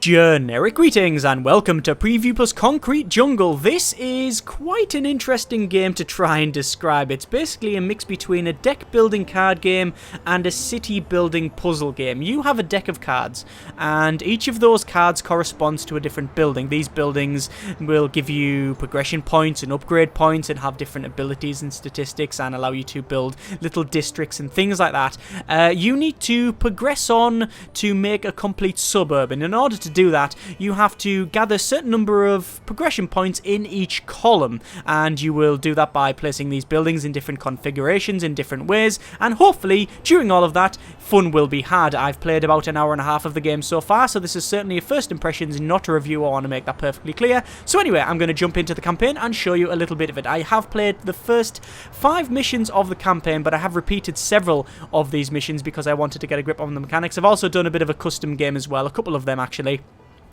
Generic greetings and welcome to Preview Plus Concrete Jungle. This is quite an interesting game to try and describe. It's basically a mix between a deck building card game and a city building puzzle game. You have a deck of cards and each of those cards corresponds to a different building. These buildings will give you progression points and upgrade points and have different abilities and statistics and allow you to build little districts and things like that. You need to progress on to make a complete suburb, and in order to do that, you have to gather a certain number of progression points in each column, and you will do that by placing these buildings in different configurations in different ways, and hopefully during all of that fun will be had. I've played about an hour and a half of the game so far, so this is certainly a first impressions, not a review. I want to make that perfectly clear. So anyway, I'm going to jump into the campaign and show you a little bit of it. I have played the first 5 missions of the campaign, but I have repeated several of these missions because I wanted to get a grip on the mechanics. I've also done a bit of a custom game as well, a couple of them actually,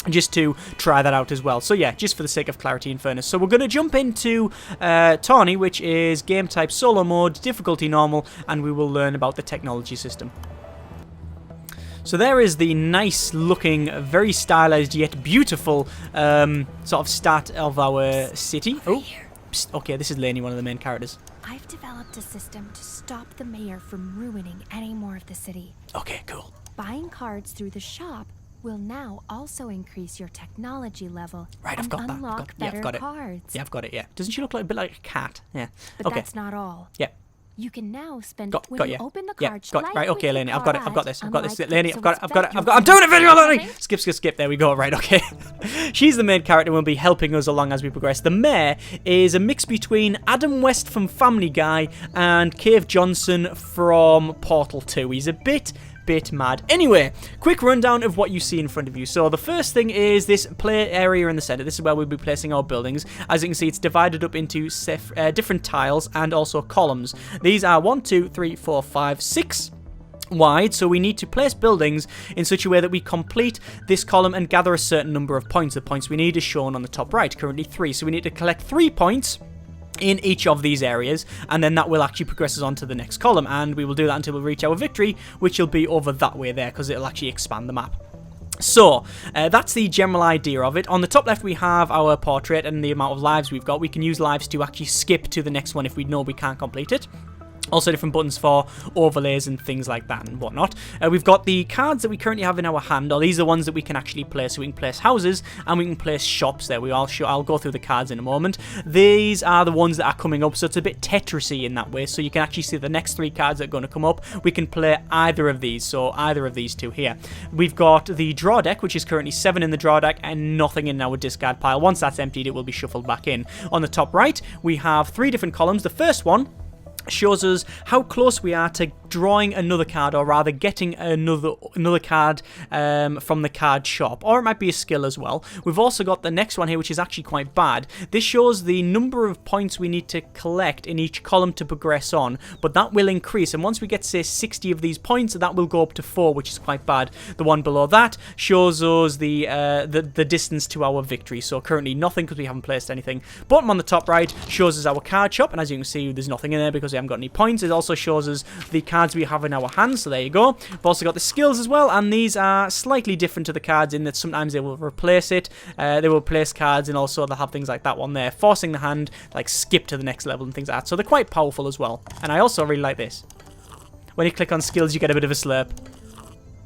just to try that out as well. So yeah, just for the sake of clarity and fairness. So we're going to jump into Tawny, which is game type solo mode, difficulty normal, and we will learn about the technology system. So there is the nice looking, very stylized yet beautiful sort of start of our city. Oh, psst, okay, this is Lainey, one of the main characters. I've developed a system to stop the mayor from ruining any more of the city. Okay, cool. Buying cards through the shop will now also increase your technology level. Right, I've got that. Unlock Yeah, I've got it. cards. Yeah, I've got it, yeah. Doesn't she look like a bit like a cat? Yeah. But Okay. that's not all. Yeah. You can now spend when Got you you. open the Yeah, card. got right. Okay, Lainey, I've got it. I've got this. Unlike Lainey, I've got it. so I'm doing a video, Lainey. Skip. There we go. Right. Okay. She's the main character and will be helping us along as we progress. The mayor is a mix between Adam West from Family Guy and Cave Johnson from Portal 2. He's a bit mad. Anyway, quick rundown of what you see in front of you. So the first thing is this play area in the center. This is where we'll be placing our buildings. As you can see, it's divided up into different tiles and also columns. These are 1, 2, 3, 4, 5, 6 wide, so we need to place buildings in such a way that we complete this column and gather a certain number of points. The points we need is shown on the top right, currently 3. So we need to collect 3 points in each of these areas, and then that will actually progress us on to the next column, and we will do that until we reach our victory, which will be over that way there, because it'll actually expand the map. So, that's the general idea of it. On the top left we have our portrait and the amount of lives we've got. We can use lives to actually skip to the next one if we know we can't complete it. Also different buttons for overlays and things like that and whatnot. We've got the cards that we currently have in our hand, or these are the ones that we can actually place. So we can place houses and we can place shops there. I'll go through the cards in a moment. These are the ones that are coming up, so it's a bit Tetris-y in that way. So you can actually see the next 3 cards that are going to come up. We can play either of these, so either of these 2 here. We've got the draw deck, which is currently 7 in the draw deck and nothing in our discard pile. Once that's emptied, it will be shuffled back in. On the top right, we have 3 different columns. The first one shows us how close we are to drawing another card, or rather getting another card from the card shop, or it might be a skill as well. We've also got the next one here, which is actually quite bad. This shows the number of points we need to collect in each column to progress on, but that will increase, and once we get, say, 60 of these points, that will go up to 4, which is quite bad. The one below that shows us the distance to our victory, so currently nothing because we haven't placed anything. Bottom on the top right shows us our card shop, and as you can see, there's nothing in there because we haven't got any points. It also shows us the cards we have in our hands, so there you go. We've also got the skills as well, and these are slightly different to the cards in that sometimes they will replace it. They will place cards, and also they'll have things like that one there, forcing the hand, like skip to the next level and things like that. So they're quite powerful as well. And I also really like this. When you click on skills, you get a bit of a slurp.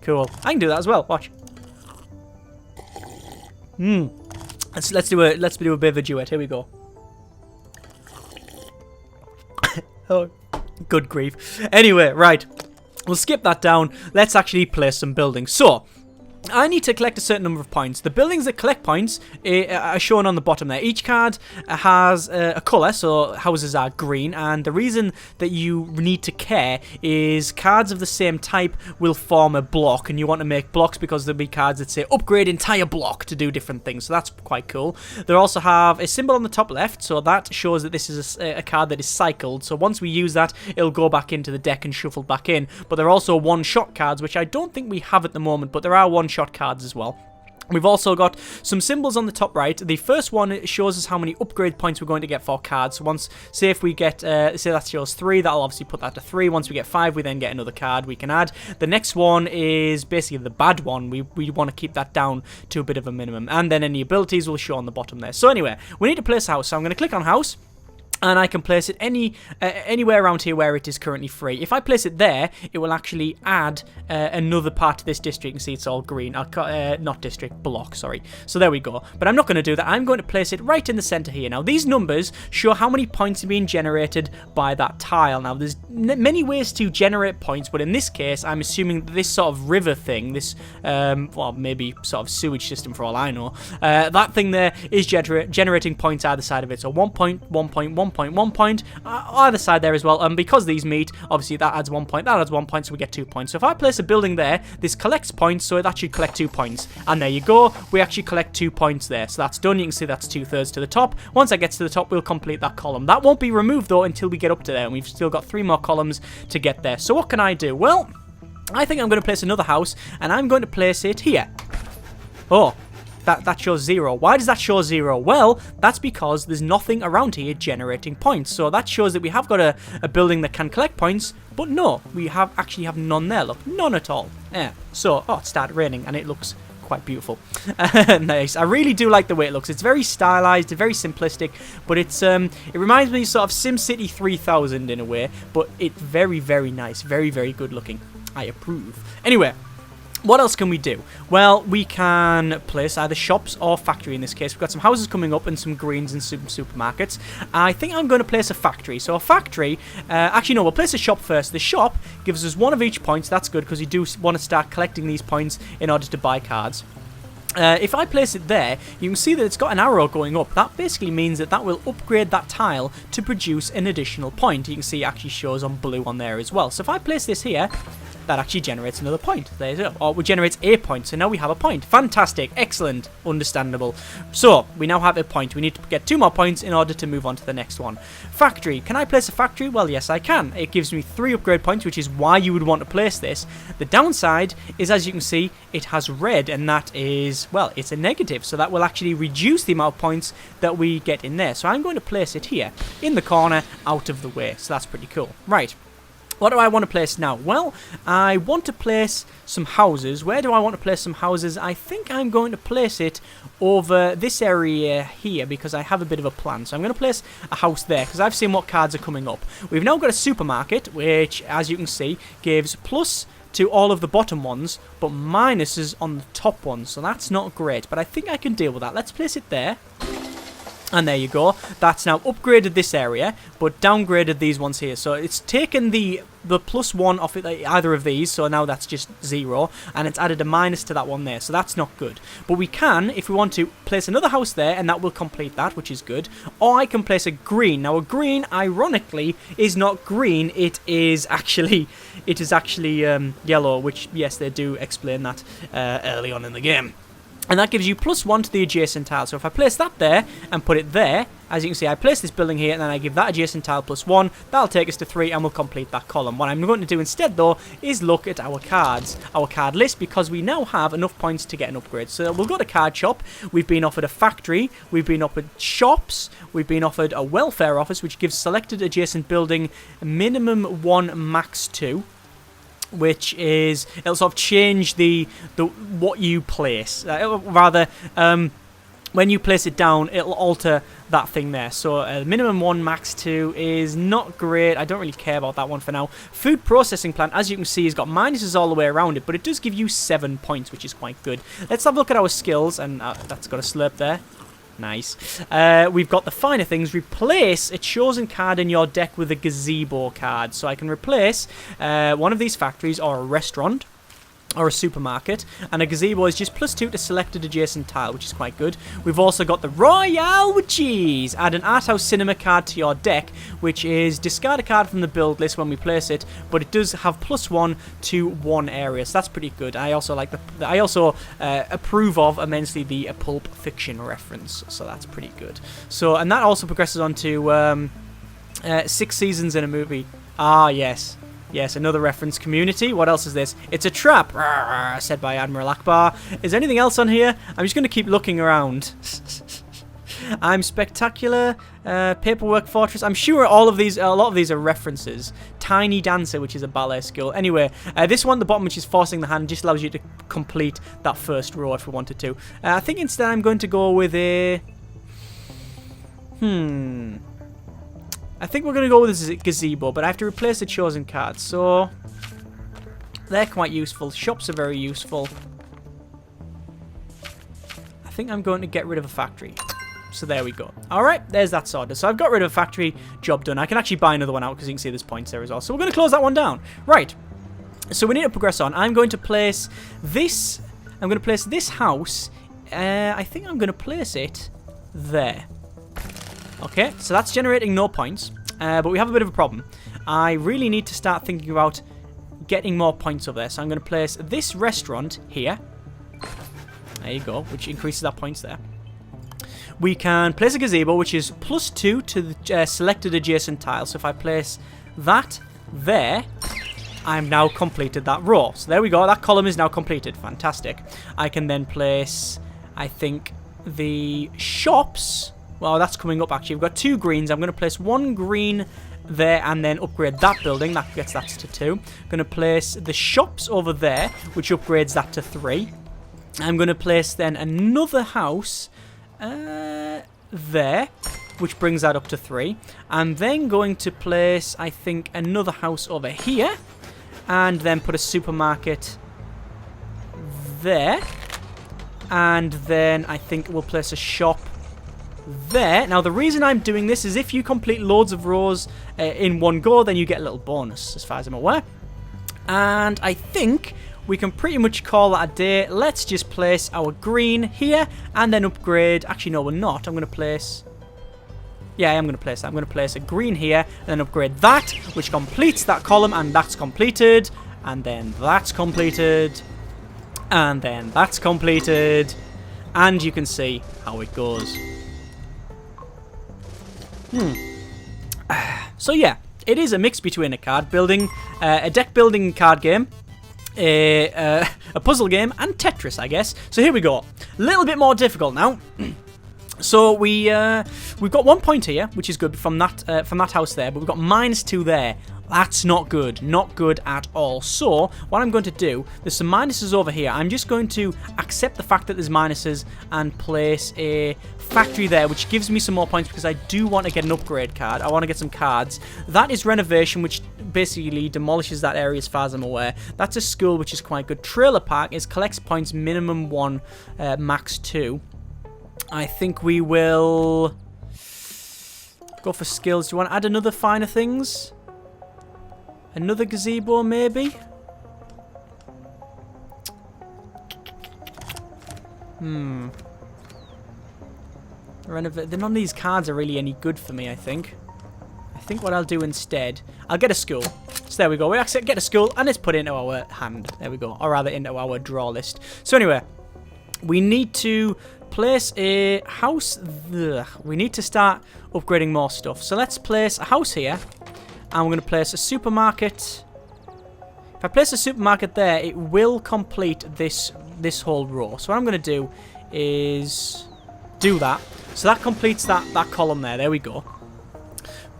Cool. I can do that as well. Watch. Let's do a bit of a duet. Here we go. Oh, good grief. Anyway, right. We'll skip that down. Let's actually place some buildings. So, I need to collect a certain number of points. The buildings that collect points are shown on the bottom there. Each card has a colour, so houses are green, and the reason that you need to care is cards of the same type will form a block, and you want to make blocks because there'll be cards that say upgrade entire block to do different things, so that's quite cool. They also have a symbol on the top left, so that shows that this is a card that is cycled, so once we use that, it'll go back into the deck and shuffle back in. But there are also one-shot cards, which I don't think we have at the moment, but there are one-shot cards as well. We've also got some symbols on the top right. The first one shows us how many upgrade points we're going to get for cards. So once, say if we get, say that shows 3, that'll obviously put that to 3. Once we get 5, we then get another card we can add. The next one is basically the bad one. We want to keep that down to a bit of a minimum. And then any abilities will show on the bottom there. So anyway, we need to place a house. So I'm going to click on house. And I can place it anywhere around here where it is currently free. If I place it there, it will actually add another part to this district. You can see it's all green. Not district, block, sorry. So there we go. But I'm not going to do that. I'm going to place it right in the center here. Now, these numbers show how many points are being generated by that tile. Now, there's many ways to generate points, but in this case, I'm assuming that this sort of river thing, this, well, maybe sort of sewage system for all I know, that thing there is generating points either side of it. So 1 point, 1 point, 1 point, 1 point, either side there as well. And because these meet, obviously that adds 1 point, that adds 1 point, so we get 2 points. So if I place a building there, this collects points, so that should collect 2 points. And there you go, we actually collect 2 points there. So that's done. You can see that's 2/3 to the top. Once that gets to the top, we'll complete that column. That won't be removed though until we get up to there, and we've still got 3 more columns to get there. So what can I do? Well, I think I'm going to place another house, and I'm going to place it here. Oh. That shows 0. Why does that show 0? Well, that's because there's nothing around here generating points. So that shows that we have got a building that can collect points, but no, we actually have none there. Look, none at all. Yeah. So, oh, it started raining, and it looks quite beautiful. Nice. I really do like the way it looks. It's very stylized, very simplistic, but it reminds me sort of SimCity 3000 in a way, but it's very, very nice. Very, very good looking. I approve. Anyway. What else can we do? Well, we can place either shops or factory in this case. We've got some houses coming up and some greens and some supermarkets. I think I'm going to place a factory. So a factory, actually no, we'll place a shop first. The shop gives us 1 of each points. That's good because you do want to start collecting these points in order to buy cards. If I place it there, you can see that it's got an arrow going up. That basically means that that will upgrade that tile to produce an additional point. You can see it actually shows on blue on there as well. So if I place this here, that actually generates another point. There you go. Or it generates a point. So now we have a point. Fantastic. Excellent. Understandable. So we now have a point. We need to get 2 more points in order to move on to the next one. Factory. Can I place a factory? Well, yes, I can. It gives me 3 upgrade points, which is why you would want to place this. The downside is, as you can see, it has red, and that is, well, it's a negative. So that will actually reduce the amount of points that we get in there. So I'm going to place it here in the corner out of the way. So that's pretty cool. Right. What do I want to place now? Well, I want to place some houses. Where do I want to place some houses? I think I'm going to place it over this area here because I have a bit of a plan. So I'm going to place a house there because I've seen what cards are coming up. We've now got a supermarket, which, as you can see, gives plus to all of the bottom ones, but minuses on the top ones. So that's not great, but I think I can deal with that. Let's place it there. And there you go. That's now upgraded this area, but downgraded these ones here. So it's taken the +1 off it, either of these, so now that's just 0, and it's added a minus to that one there, so that's not good. But we can, if we want to, place another house there, and that will complete that, which is good. Or I can place a green. Now a green, ironically, is not green, it is actually yellow, which, yes, they do explain that early on in the game. And that gives you +1 to the adjacent tile. So if I place that there and put it there, as you can see, I place this building here and then I give that adjacent tile +1. That'll take us to 3 and we'll complete that column. What I'm going to do instead, though, is look at our cards, our card list, because we now have enough points to get an upgrade. So we'll go to card shop. We've been offered a factory. We've been offered shops. We've been offered a welfare office, which gives selected adjacent building minimum 1, max 2. Which is, it'll sort of change the what you place. When you place it down, it'll alter that thing there. So minimum 1, max 2 is not great. I don't really care about that one for now. Food processing plant, as you can see, has got minuses all the way around it, but it does give you 7 points, which is quite good. Let's have a look at our skills, and that's got a slurp there. Nice. We've got the finer things. Replace a chosen card in your deck with a gazebo card. So I can replace one of these factories or a restaurant or a supermarket, and a gazebo is just +2 to selected adjacent tile, which is quite good. We've also got the Royale Cheese. Add an art house cinema card to your deck, which is discard a card from the build list when we place it, but it does have +1 to 1 area, so that's pretty good. I also like I also approve of immensely the Pulp Fiction reference, so that's pretty good. So, and that also progresses on to 6 seasons in a movie. Ah, yes. Yes, another reference community. What else is this? It's a trap, said by Admiral Akbar. Is there anything else on here? I'm just going to keep looking around. I'm spectacular. Paperwork fortress. I'm sure a lot of these are references. Tiny dancer, which is a ballet school. Anyway, this one at the bottom, which is forcing the hand, just allows you to complete that first row if we wanted to. I think instead I'm going to go with a... I think we're going to go with a gazebo, but I have to replace the chosen cards, so they're quite useful. Shops are very useful. I think I'm going to get rid of a factory. So there we go. Alright, there's that sorted. So I've got rid of a factory, job done. I can actually buy another one out because you can see there's points there as well. So we're going to close that one down. Right, so we need to progress on. I'm going to place this house. I think I'm going to place it there. Okay, so that's generating no points, but we have a bit of a problem. I really need to start thinking about getting more points over there. So I'm going to place this restaurant here. There you go, which increases our points there. We can place a gazebo, which is +2 to the selected adjacent tile. So if I place that there, I'm now completed that row. So there we go, that column is now completed. Fantastic. I can then place, I think, the shops... Well, that's coming up, actually. We've got 2 greens. I'm going to place 1 green there and then upgrade that building. That gets that to 2. I'm going to place the shops over there, which upgrades that to 3. I'm going to place then another house there, which brings that up to 3. I'm then going to place, I think, another house over here and then put a supermarket there. And then I think we'll place a shop there. Now, the reason I'm doing this is if you complete loads of rows in one go, then you get a little bonus, as far as I'm aware. And I think we can pretty much call that a day. Let's just place our green here and then upgrade. Actually, no, we're not. I'm going to place... Yeah, I am going to place that. I'm going to place a green here and then upgrade that, which completes that column, and that's completed. And then that's completed. And then that's completed. And you can see how it goes. So yeah, it is a mix between a card building, a deck building card game, a puzzle game, and Tetris, I guess. So here we go. A little bit more difficult now. So we've got 1 point here, which is good from that house there, but we've got -2 there. That's not good. Not good at all. So, what I'm going to do, there's some minuses over here. I'm just going to accept the fact that there's minuses and place a factory there, which gives me some more points because I do want to get an upgrade card. I want to get some cards. That is renovation, which basically demolishes that area as far as I'm aware. That's a school, which is quite good. Trailer park is collects points, minimum 1, max 2. I think we will go for skills. Do you want to add another finer things? Another gazebo, maybe? None of these cards are really any good for me, I think. I think what I'll do instead, I'll get a school. So there we go. We actually get a school, and it's put into our hand. There we go. Or rather, into our draw list. So anyway, we need to place a house. We need to start upgrading more stuff. So let's place a house here. And we're going to place a supermarket. If I place a supermarket there, it will complete this whole row. So what I'm going to do is do that. So that completes that column there. There we go.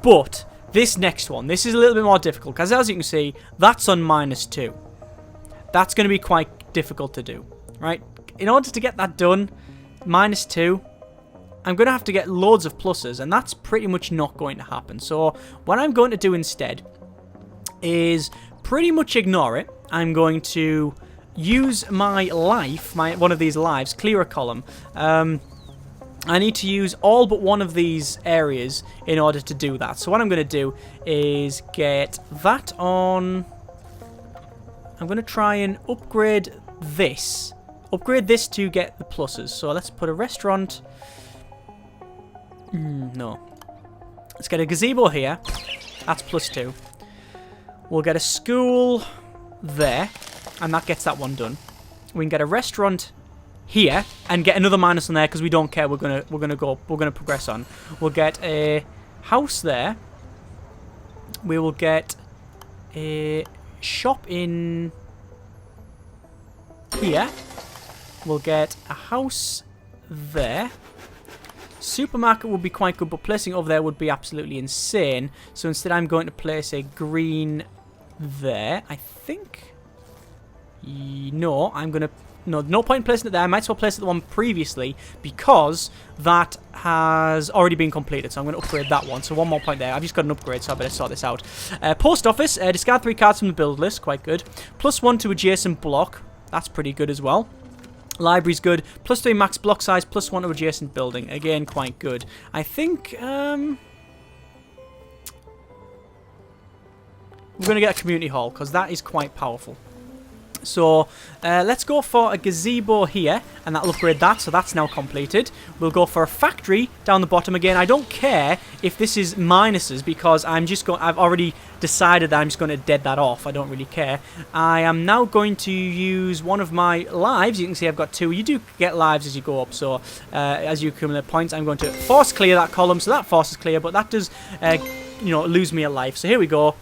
But this next one, this is a little bit more difficult. Because as you can see, that's on -2. That's going to be quite difficult to do. Right? In order to get that done, -2... I'm going to have to get loads of pluses, and that's pretty much not going to happen. So what I'm going to do instead is pretty much ignore it. I'm going to use my life, one of these lives, clear a column. I need to use all but one of these areas in order to do that. So what I'm going to do is get that on. I'm going to try and upgrade this. Upgrade this to get the pluses. So let's put a restaurant... no. Let's get a gazebo here. That's +2. We'll get a school there, and that gets that one done. We can get a restaurant here and get another minus on there because we don't care. We're gonna progress on. We'll get a house there. We will get a shop in here. We'll get a house there. Supermarket would be quite good, but placing it over there would be absolutely insane. So instead I'm going to place a green there, I think. No, I'm going to... No point in placing it there. I might as well place it the one previously because that has already been completed. So I'm going to upgrade that one. So one more point there. I've just got an upgrade, so I better sort this out. Post office. Discard 3 cards from the build list. Quite good. +1 to adjacent block. That's pretty good as well. Library's good. +3 max block size. +1 to adjacent building. Again, quite good. I think... we're going to get a community hall because that is quite powerful. So let's go for a gazebo here, and that'll upgrade that, so that's now completed. We'll go for a factory down the bottom again. I don't care if this is minuses because I've already decided that I'm just going to dead that off. I don't really care. I am now going to use one of my lives. You can see I've got 2. You do get lives as you go up, so as you accumulate points, I'm going to force clear that column, so that forces clear, but that does, lose me a life. So here we go.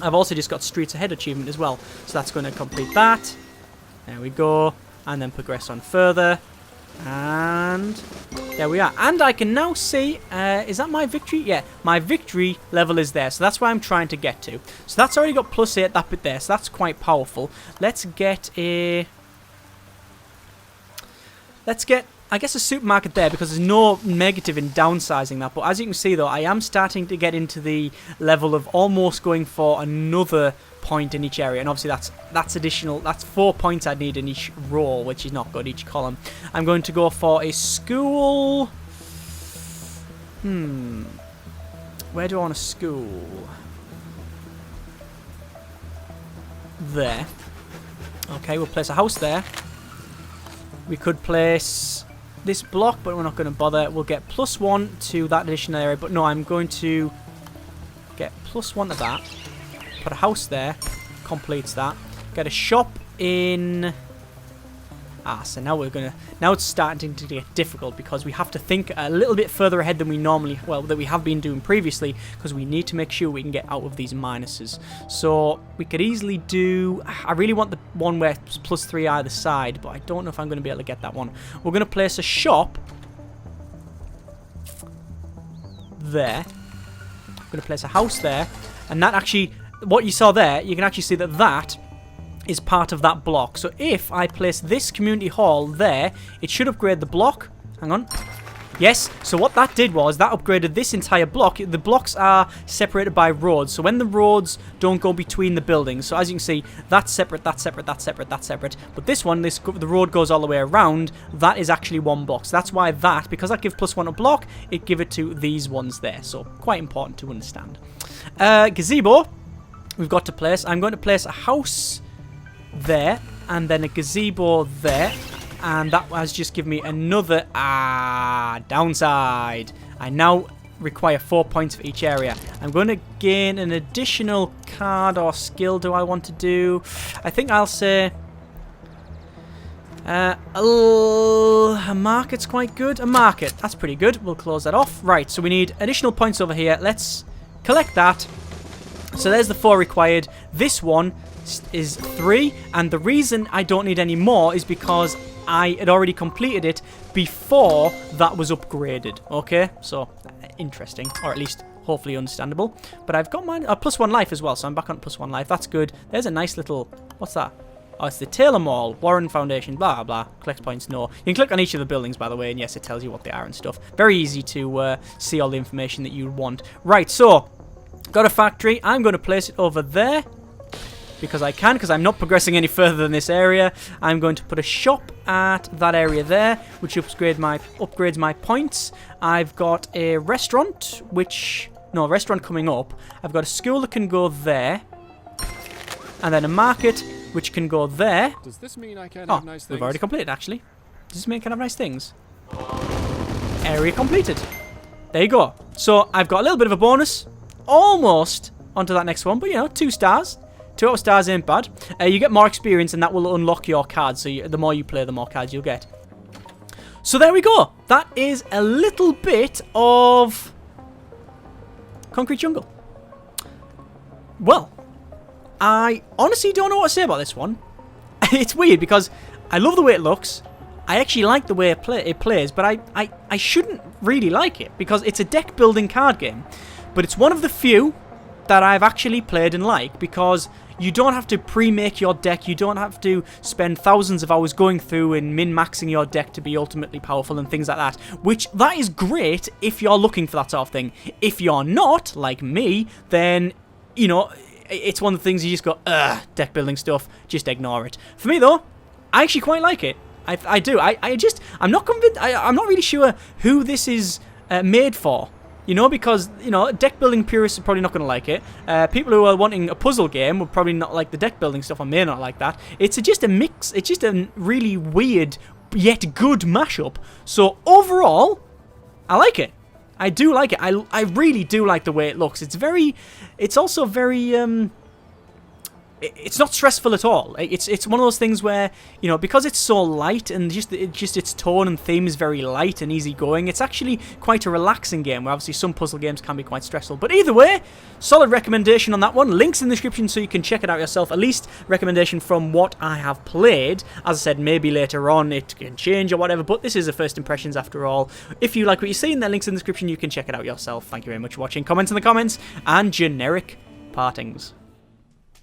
I've also just got Streets Ahead achievement as well. So that's going to complete that. There we go. And then progress on further. And there we are. And I can now see, is that my victory? Yeah, my victory level is there. So that's where I'm trying to get to. So that's already got +8, that bit there. So that's quite powerful. Let's get, I guess, a supermarket there because there's no negative in downsizing that. But as you can see, though, I am starting to get into the level of almost going for another point in each area. And obviously that's additional. That's 4 points I need in each row, which is not good, each column. I'm going to go for a school. Where do I want a school? There. Okay, we'll place a house there. We could place... this block, but we're not going to bother. We'll get +1 to that additional area, but no, I'm going to get +1 to that. Put a house there, completes that. Get a shop in... so now now it's starting to get difficult because we have to think a little bit further ahead than we normally, that we have been doing previously, because we need to make sure we can get out of these minuses. So we could easily do, I really want the one where it's +3 either side, but I don't know if I'm going to be able to get that one. We're going to place a shop there. I'm going to place a house there, and that actually, what you saw there, you can actually see that is part of that block. So if I place this community hall there, it should upgrade the block. Hang on. Yes, so what that did was that upgraded this entire block. The blocks are separated by roads, so when the roads don't go between the buildings, so as you can see, that's separate, that's separate, that's separate, that's separate, but this one, the road goes all the way around. That is actually one block, so that's why because that gives +1 a block, it give it to these ones there, so quite important to understand. Gazebo, we've got to place. I'm going to place a house there, and then a gazebo there, and that has just given me another downside. I now require 4 points for each area. I'm going to gain an additional card or skill. Do I want to do? I think I'll say a market's quite good. A market, that's pretty good. We'll close that off. Right, so we need additional points over here. Let's collect that. So there's the 4 required. This one is 3, and the reason I don't need any more is because I had already completed it before that was upgraded. Okay, so interesting, or at least hopefully understandable. But I've got mine +1 life as well, so I'm back on +1 life. That's good. There's a nice little, what's that? Oh, it's the Taylor Mall, Warren Foundation, blah blah. Collect points, no. You can click on each of the buildings, by the way, and yes, it tells you what they are and stuff. Very easy to see all the information that you want. Right, so got a factory. I'm going to place it over there because I can, because I'm not progressing any further than this area. I'm going to put a shop at that area there, which upgrades my points. I've got a restaurant, restaurant coming up. I've got a school that can go there, and then a market which can go there. Does this mean I can have nice things? We've already completed, actually. Does this mean I can have nice things? Area completed. There you go. So I've got a little bit of a bonus, almost onto that next one, but 2 stars. 2 out of stars ain't bad. You get more experience, and that will unlock your cards. So the more you play, the more cards you'll get. So there we go. That is a little bit of Concrete Jungle. Well, I honestly don't know what to say about this one. It's weird because I love the way it looks. I actually like the way it plays, but I shouldn't really like it because it's a deck building card game. But it's one of the few that I've actually played and like because you don't have to pre-make your deck, you don't have to spend thousands of hours going through and min-maxing your deck to be ultimately powerful and things like that, which that is great if you're looking for that sort of thing. If you're not, like me, then, you know, it's one of the things you just go, ugh, deck building stuff, just ignore it. For me though, I actually quite like it. I do. I'm not convinced. I'm not really sure who this is made for. You know, because, you know, deck building purists are probably not going to like it. People who are wanting a puzzle game would probably not like the deck building stuff, or may not like that. It's just a mix. It's just a really weird yet good mashup. So overall, I like it. I do like it. I really do like the way it looks. It's also very it's not stressful at all. It's one of those things where, you know, because it's so light and just its tone and theme is very light and easygoing, it's actually quite a relaxing game, where obviously some puzzle games can be quite stressful. But either way, solid recommendation on that one. Links in the description so you can check it out yourself. At least recommendation from what I have played. As I said, maybe later on it can change or whatever, but this is the first impressions after all. If you like what you see, then links in the description, you can check it out yourself. Thank you very much for watching. Comment in the comments, and generic partings.